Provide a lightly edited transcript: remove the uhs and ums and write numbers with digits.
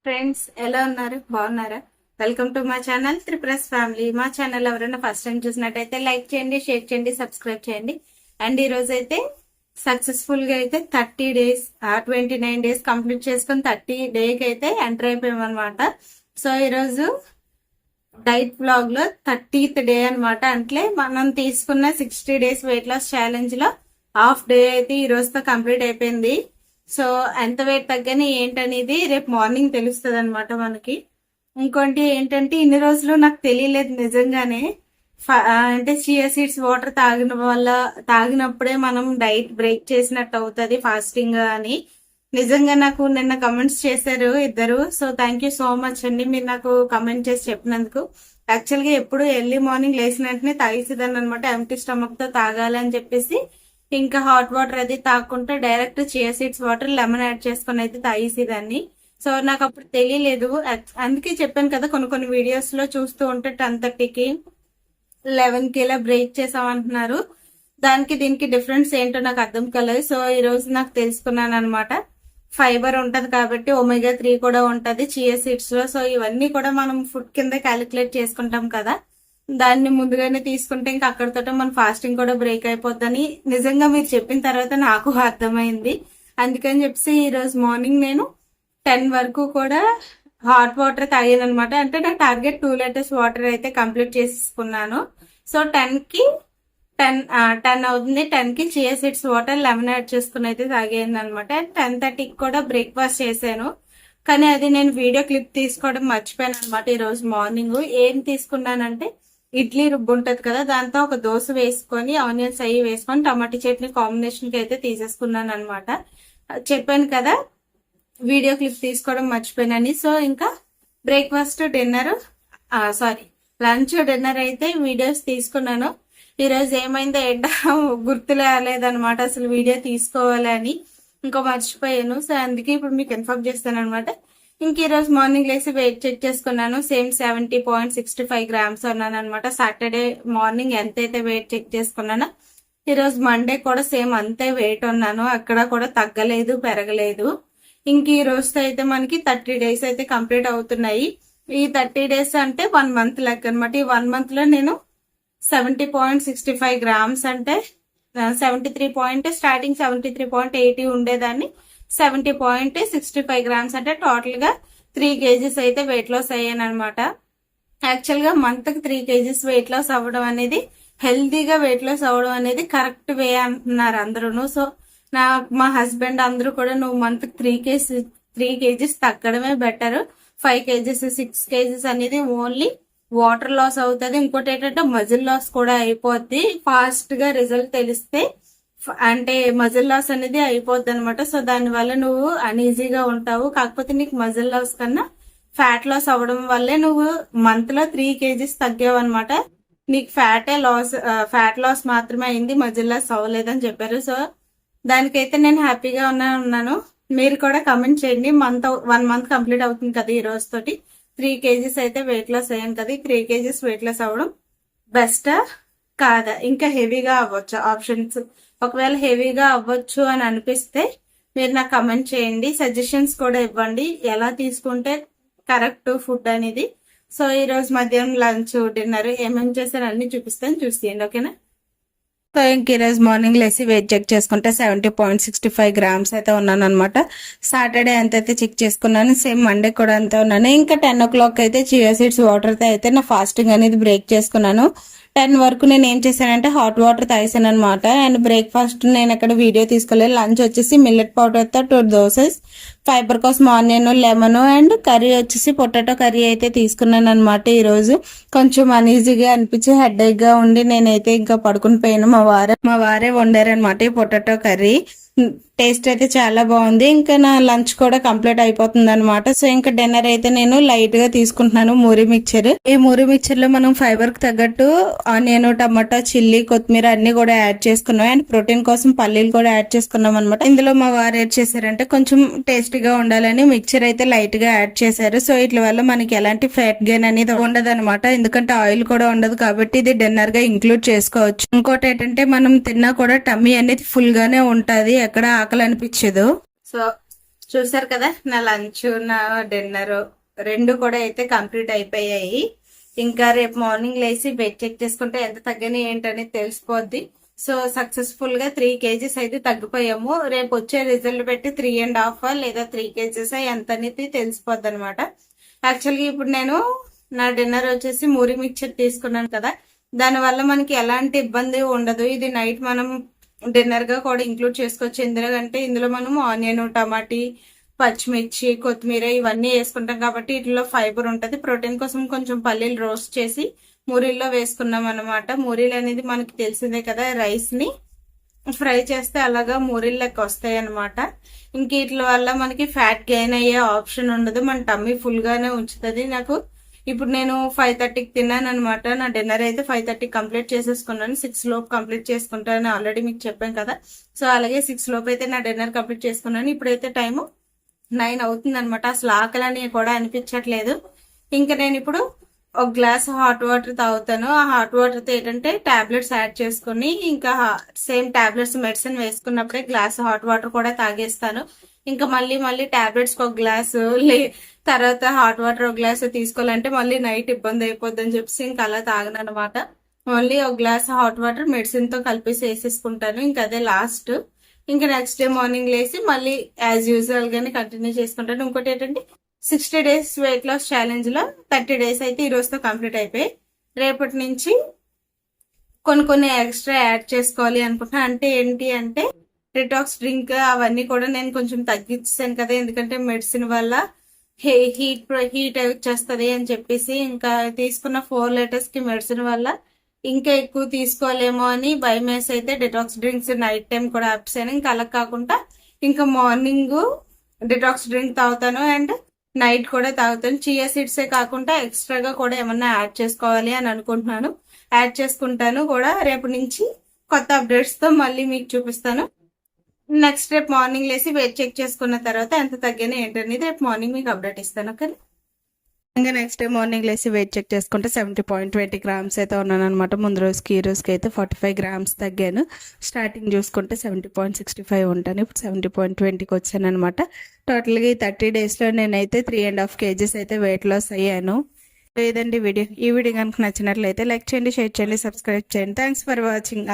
Friends ఎలా ఉన్నారు? బాగున్నారా? వెల్కమ్ టు మా ఛానల్ త్రిప్రస్ ఫ్యామిలీ. మా ఛానల్ ఎవరైనా ఫస్ట్ టైం చూసినట్టయితే లైక్ చేయండి, షేర్ చేయండి, సబ్స్క్రైబ్ చేయండి. అండ్ ఈ రోజు అయితే సక్సెస్ఫుల్ గా అయితే 30 డేస్ 29 డేస్ కంప్లీట్ చేసుకుని 30 డేకి అయితే ఎంటర్ అయిపోయాం అనమాట. సో ఈ రోజు డైట్ బ్లాగ్ లో 30th డే అనమాట. అంటే మనం తీసుకున్న 60 డేస్ వెయిట్ లాస్ ఛాలెంజ్ లో హాఫ్ డే అయితే ఈ రోజుతో కంప్లీట్ అయిపోయింది. సో ఎంత వెయిట్ తగ్గని ఏంటనేది రేపు మార్నింగ్ తెలుస్తుంది అనమాట మనకి. ఇంకోటి ఏంటంటే ఇన్ని రోజులు నాకు తెలియలేదు నిజంగానే. అంటే చియా సీడ్స్ వాటర్ తాగినప్పుడే మనం డైట్ బ్రేక్ చేసినట్టు అవుతుంది ఫాస్టింగ్ అని. నిజంగా నాకు నిన్న కమెంట్స్ చేశారు ఇద్దరు. So thank you so much అండి, మీరు నాకు కమెంట్ చేసి చెప్పినందుకు. యాక్చువల్ గా ఎప్పుడు ఎర్లీ మార్నింగ్ లేచిన వెంటనే తాగేసేదాన్ని అనమాట, ఎంటీ స్టమక్ తో తాగాలి అని చెప్పేసి. ఇంకా హాట్ వాటర్ అది తాగకుండా direct chia seeds water lemon add చేసుకుని అయితే తాగేసేదాన్ని. సో నాకు అప్పుడు తెలియలేదు. అందుకే చెప్పాను కదా, కొన్ని వీడియోస్ లో చూస్తూ ఉంటే 10:30కి 11కి ఇలా బ్రేక్ చేసామంటున్నారు. దానికి దీనికి డిఫరెన్స్ ఏంటో నాకు అర్థం కాలేదు. సో ఈ రోజు నాకు తెలుసుకున్నాను అనమాట. ఫైబర్ ఉంటది కాబట్టి ఒమేగా 3 కూడా ఉంటది చియా సీడ్స్ లో. సో ఇవన్నీ కూడా మనం ఫుడ్ కింద క్యాలిక్యులేట్ చేసుకుంటాం కదా, దాన్ని ముందుగానే తీసుకుంటే ఇంకా అక్కడతో మన ఫాస్టింగ్ కూడా బ్రేక్ అయిపోద్దని నిజంగా మీరు చెప్పిన తర్వాత నాకు అర్థమైంది. అందుకని చెప్పి ఈ రోజు మార్నింగ్ నేను 10 వరకు కూడా హాట్ వాటర్ తాగాను అనమాట. అంటే నా టార్గెట్ 2 లీటర్స్ వాటర్ అయితే కంప్లీట్ చేసుకున్నాను. సో 10 అవుతుంది. 10కి chia seeds water lemon add చేసుకుని అయితే తాగాను అనమాట. 10:30కి కూడా బ్రేక్ఫాస్ట్ చేశాను. కానీ అది నేను వీడియో క్లిప్ తీసుకోవడం మర్చిపోయాను అనమాట. ఈ రోజు మార్నింగ్ ఏం తీసుకున్నానంటే ఇడ్లీ రుబ్బు ఉంటది కదా, దాంతో ఒక దోశ వేసుకొని ఆనియన్స్ అవి వేసుకొని టమాటా చట్నీ కాంబినేషన్ కి అయితే తీసేసుకున్నాను అనమాట. చెప్పాను కదా వీడియో క్లిప్ తీసుకోవడం మర్చిపోయినని. సో ఇంకా బ్రేక్ఫాస్ట్ లంచ్ డిన్నర్ అయితే వీడియోస్ తీసుకున్నాను. ఈ రోజు ఏమైందో ఏంటో గుర్తు లేదనమాట, అసలు వీడియో తీసుకోవాలి అని ఇంకా మర్చిపోయాను. సో అందుకే ఇప్పుడు మీకు ఇన్ఫార్మ్ చేస్తాను అనమాట. ఇంక ఈ రోజు మార్నింగ్ లేసి వెయిట్ చెక్ చేసుకున్నాను. సేమ్ 70.65 గ్రామ్స్ ఉన్నాను అనమాట. సాటర్డే మార్నింగ్ ఎంతైతే వెయిట్ చెక్ చేసుకున్నానో ఈ రోజు మండే కూడా సేమ్ అంతే వెయిట్ ఉన్నాను. అక్కడ కూడా తగ్గలేదు, పెరగలేదు. ఇంక ఈ రోజుతో అయితే మనకి 30 డేస్ అయితే కంప్లీట్ అవుతున్నాయి. ఈ 30 డేస్ అంటే 1 మంత్ లెక్క అనమాట. ఈ 1 మంత్ లో నేను 70.65 గ్రామ్స్ అంటే 73.80 ఉండేదాన్ని. 70.65 గ్రామ్స్ అంటే టోటల్ గా 3 కేజీస్ అయితే వెయిట్ లాస్ అయ్యాను అనమాట. యాక్చువల్ గా మంత్ కి 3 కేజీస్ వెయిట్ లాస్ అవ్వడం అనేది, హెల్తీగా వెయిట్ లాస్ అవ్వడం అనేది కరెక్ట్ వే అంటున్నారు అందరూ. సో మా హస్బెండ్ అందరూ కూడా నువ్వు మంత్ కి 3 కేజీస్ తగ్గడమే బెటర్. 5 కేజీస్ 6 కేజీస్ అనేది ఓన్లీ వాటర్ లాస్ అవుతుంది. ఇంకోటి ఏంటంటే మజిల్ లాస్ కూడా అయిపోద్ది. ఫాస్ట్ గా రిజల్ట్ తెలిస్తే అంటే మజిల్ లాస్ అనేది అయిపోద్ది అనమాట. సో దానివల్ల నువ్వు అన్ఈజీగా ఉంటావు. కాకపోతే నీకు మజిల్ లాస్ కన్నా ఫ్యాట్ లాస్ అవ్వడం వల్లే నువ్వు మంత్ లో 3 కేజీస్ తగ్గావు అనమాట. నీకు ఫ్యాట్ లాస్ మాత్రమే అయింది, మజిల్ లాస్ అవ్వలేదని చెప్పారు. సో దానికైతే నేను హ్యాపీగా ఉన్నాను. మీరు కూడా కమెంట్ చేయండి. 1 మంత్ కంప్లీట్ అవుతుంది కదా ఈ రోజు తోటి. 3 కేజీస్ అయితే వెయిట్ లాస్ అయ్యాను కదా. 3 కేజీస్ వెయిట్ లాస్ అవ్వడం బెస్టా కాదా, ఇంకా హెవీగా అవ్వచ్చు ఆప్షన్స్. ఒకవేళ హెవీగా అవ్వచ్చు అని అనిపిస్తే మీరు నాకు కమెంట్ చేయండి, సజెషన్స్ కూడా ఇవ్వండి ఎలా తీసుకుంటే కరెక్ట్ ఫుడ్ అనేది. సో ఈ రోజు మధ్యాహ్నం లంచ్ డిన్నర్ ఏమేమి చేశారు అన్ని చూపిస్తాను, చూసేయండి ఓకేనా. సో ఇంక ఈరోజు మార్నింగ్ లేసి వెయిట్ చెక్ చేసుకుంటే 70.65 గ్రామ్స్ అయితే ఉన్నాను అనమాట. సాటర్డే ఎంతైతే చెక్ చేసుకున్నాను సేమ్ మండే కూడా అంతే ఉన్నాను. ఇంకా 10 o'clock అయితే చియా సీడ్స్ వాటర్ అయితే నా ఫాస్టింగ్ అనేది బ్రేక్ చేసుకున్నాను. 10 వరకు నేను ఏం చేశానంటే హాట్ వాటర్ తాగేసాను అనమాట. అండ్ బ్రేక్ఫాస్ట్ నేను అక్కడ వీడియో తీసుకోలేదు. లంచ్ వచ్చేసి మిల్లెట్ పౌడర్ తో 2 దోసెస్, ఫైబర్ కోసం ఆనియన్, లెమన్ అండ్ కర్రీ వచ్చేసి పొటాటో కర్రీ అయితే తీసుకున్నాను అనమాట. ఈ రోజు కొంచెం అనీజీగా అనిపించి హెడేక్ గా ఉండి నేనైతే ఇంకా పడుకుని పోయాను. మా వారే వండారనమాట ఈ పొటాటో కర్రీ. టేస్ట్ అయితే చాలా బాగుంది. ఇంకా నా లంచ్ కూడా కంప్లీట్ అయిపోతుంది అనమాట. సో ఇంకా డిన్నర్ అయితే నేను లైట్ గా తీసుకుంటున్నాను మూరి మిక్చర్. ఈ మూరి మిక్చర్ లో మనం ఫైబర్ కి తగ్గట్టు ఆనియన్, టమాటా, చిల్లీ, కొత్తిమీర అన్ని కూడా యాడ్ చేసుకున్నాం. అండ్ ప్రోటీన్ కోసం పల్లీలు కూడా యాడ్ చేసుకున్నాం అనమాట. ఇందులో మా వారు యాడ్ చేశారంటే కొంచెం టేస్టీగా ఉండాలని మిక్చర్ అయితే లైట్ గా యాడ్ చేశారు. సో ఇట్ల వల్ల మనకి ఎలాంటి ఫ్యాట్ గెయిన్ అనేది ఉండదు అనమాట. ఎందుకంటే ఆయిల్ కూడా ఉండదు కాబట్టి ఇది డిన్నర్ గా ఇంక్లూడ్ చేసుకోవచ్చు. ఇంకోటి ఏంటంటే మనం తిన్నా కూడా టమ్మీ అనేది ఫుల్ గానే ఉంటది, ఎక్కడ ఆకలి అనిపించదు. సో చూసారు కదా, నా లంచ్ నా డిన్నర్ రెండు కూడా అయితే కంప్లీట్ అయిపోయాయి. ఇంకా రేపు మార్నింగ్ లేసి వెయిట్ చెక్ చేసుకుంటే ఎంత తగ్గని ఏంటనేది తెలిసిపోద్ది. సో సక్సెస్ఫుల్ గా 3 kgs అయితే తగ్గిపోయాము. రేపు వచ్చే రిజల్ట్ పెట్టి 3.5 లేదా 3 kgs ఎంత అనేది తెలిసిపోద్ది అనమాట. యాక్చువల్గా ఇప్పుడు నేను నా డిన్నర్ వచ్చేసి మూరి మిక్చర్ తీసుకున్నాను కదా, దానివల్ల మనకి ఎలాంటి ఇబ్బంది ఉండదు. ఇది నైట్ మనం డిన్నర్ గా కూడా ఇంక్లూడ్ చేసుకోవచ్చు. ఎందుకంటే ఇందులో మనం ఆనియన్, టమాటీ, పచ్చిమిర్చి, కొత్తిమీర ఇవన్నీ వేసుకుంటాం కాబట్టి వీటిలో ఫైబర్ ఉంటుంది. ప్రోటీన్ కోసం కొంచెం పల్లీలు రోస్ట్ చేసి మూరీల్లో వేసుకున్నాం అనమాట. మూరీలు అనేది మనకి తెలిసిందే కదా, రైస్ ని ఫ్రై చేస్తే అలాగా మూరీలు లెక్క వస్తాయి అనమాట. ఇంక వీటి వల్ల మనకి ఫ్యాట్ గెయిన్ అయ్యే ఆప్షన్ ఉండదు, మన టమ్మీ ఫుల్ గానే ఉంచుతుంది. నాకు ఇప్పుడు నేను 5:30కి తిన్నాను అనమాట. నా డిన్నర్ అయితే 5:30 కంప్లీట్ చేసేసుకున్నాను. 6 లోపు కంప్లీట్ చేసుకుంటాను ఆల్రెడీ మీకు చెప్పాను కదా. సో అలాగే 6 లోపు అయితే నా డిన్నర్ కంప్లీట్ చేసుకున్నాను. ఇప్పుడైతే టైము 9 అవుతుంది అనమాట. అసలు ఆకలని కూడా అనిపించట్లేదు. ఇంకా నేను ఇప్పుడు ఒక గ్లాస్ హాట్ వాటర్ తాగుతాను. ఆ హాట్ వాటర్ తో ఏంటంటే టాబ్లెట్స్ యాడ్ చేసుకుని ఇంకా సేమ్ టాబ్లెట్స్ మెడిసిన్ వేసుకున్నప్పుడే గ్లాస్ హాట్ వాటర్ కూడా తాగేస్తాను. ఇంకా మళ్ళీ టాబ్లెట్స్ ఒక గ్లాసు తర్వాత హాట్ వాటర్ ఒక గ్లాస్ తీసుకోవాలంటే మళ్ళీ నైట్ ఇబ్బంది అయిపోద్ది అని చెప్పేసి ఇంకా అలా తాగను అనమాట. ఓన్లీ ఒక గ్లాస్ హాట్ వాటర్ మెడిసిన్ తో కలిపేసి వేసేసుకుంటాను. ఇంకా అదే లాస్ట్. ఇంకా నెక్స్ట్ డే మార్నింగ్ లేసి మళ్ళీ యాజ్ యూజువల్ గానే కంటిన్యూ చేసుకుంటాను. ఇంకోటి ఏంటంటే 60 days వెయిట్ లాస్ ఛాలెంజ్ లో 30 days అయితే ఈ రోజుతో కంప్లీట్ అయిపోయి రేపటి నుంచి కొన్ని ఎక్స్ట్రా యాడ్ చేసుకోవాలి అనుకుంటున్నా. అంటే ఏంటి అంటే డిటాక్స్ డ్రింక్ అవన్నీ కూడా నేను కొంచెం తగ్గించాను కదా, ఎందుకంటే మెడిసిన్ వల్ల హీట్ వచ్చేస్తుంది అని చెప్పేసి. ఇంకా తీసుకున్న 4 liters కి మెడిసిన్ వల్ల ఇంకా ఎక్కువ తీసుకోలేమో అని భయం వేసి అయితే డిటాక్స్ డ్రింక్స్ నైట్ టైం కూడా ఆపేసాను. ఇంకా అలా కాకుండా ఇంకా మార్నింగ్ డిటాక్స్ డ్రింక్ తాగుతాను అండ్ నైట్ కూడా తాగుతాను. చియా సీడ్సే కాకుండా ఎక్స్ట్రాగా కూడా ఏమన్నా యాడ్ చేసుకోవాలి అని అనుకుంటున్నాను. యాడ్ చేసుకుంటాను కూడా. రేపు నుంచి కొత్త అప్డేట్స్ తో మళ్ళీ మీకు చూపిస్తాను. నెక్స్ట్ రేపు మార్నింగ్ లేసి వెయిట్ చెక్ చేసుకున్న తర్వాత ఎంత తగ్గాను ఏంటనేది రేపు మార్నింగ్ మీకు అప్డేట్ ఇస్తాను. ఓకే, ఇంకా నెక్స్ట్ డే మార్నింగ్ లేసి వెయిట్ చెక్ చేసుకుంటే 70.20 grams అయితే ఉన్నాను అనమాట. ముందు రోజుకి ఈ రోజుకి అయితే 45 grams తగ్గాను. స్టార్టింగ్ చూసుకుంటే 70.65 ఉంటాను. ఇప్పుడు 70.20కి వచ్చాను అనమాట. టోటల్గా ఈ 30 days లో నేనైతే 3.5 kgs అయితే వెయిట్ లాస్ అయ్యాను. లేదండి వీడియో. ఈ వీడియో కనుక నచ్చినట్లయితే లైక్ చేయండి, షేర్ చేయండి, సబ్స్క్రైబ్ చేయండి. Thanks for watching.